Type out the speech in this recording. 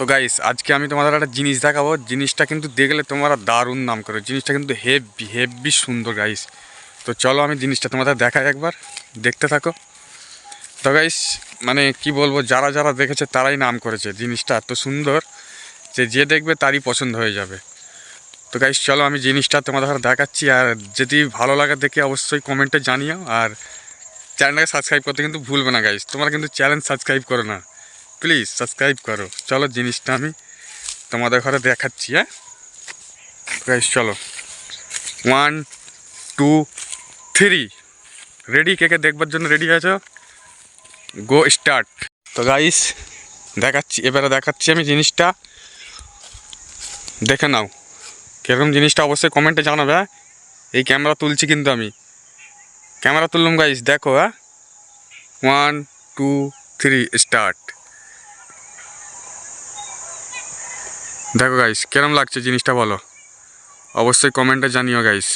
তো গাইস আজকে আমি তোমাদের একটা জিনিস দেখাবো। জিনিসটা কিন্তু দেখলে তোমরা দারুণ নাম করো। জিনিসটা কিন্তু হেভি হেভি সুন্দর গাইস। তো চলো আমি জিনিসটা তোমাদের দেখাই, একবার দেখতে থাকো। তো গাইস মানে কি বলবো, যারা যারা দেখেছে তারাই নাম করেছে। জিনিসটা এত সুন্দর যে যে দেখবে তারই পছন্দ হয়ে যাবে। তো গাইস চলো আমি জিনিসটা তোমাদের দেখাচ্ছি, আর যদি ভালো লাগে দেখে অবশ্যই কমেন্টে জানিও। আর চ্যানেলটাকে সাবস্ক্রাইব করতে কিন্তু ভুলবে না গাইস। তোমরা কিন্তু চ্যানেল সাবস্ক্রাইব করো না, প্লিজ সাবস্ক্রাইব করো। চলো জিনিসটা আমি তোমাদের ঘরে দেখাচ্ছি। হ্যাঁ গাইস চলো, 1 2 3 রেডি? কে কে দেখবার জন্য রেডি আছো? গো স্টার্ট। তো গাইস দেখাচ্ছি, এবারে দেখাচ্ছি আমি জিনিসটা, দেখে নাও কীরকম জিনিসটা অবশ্যই কমেন্টে জানাবে। হ্যাঁ এই ক্যামেরা তুলছি কিন্তু আমি, ক্যামেরা তুললাম গাইস, দেখো। হ্যাঁ 1 2 3 স্টার্ট। দেখো গাইস কেরম লাগছে জিনিসটা, বলো অবশ্যই কমেন্টে জানিও গাইস।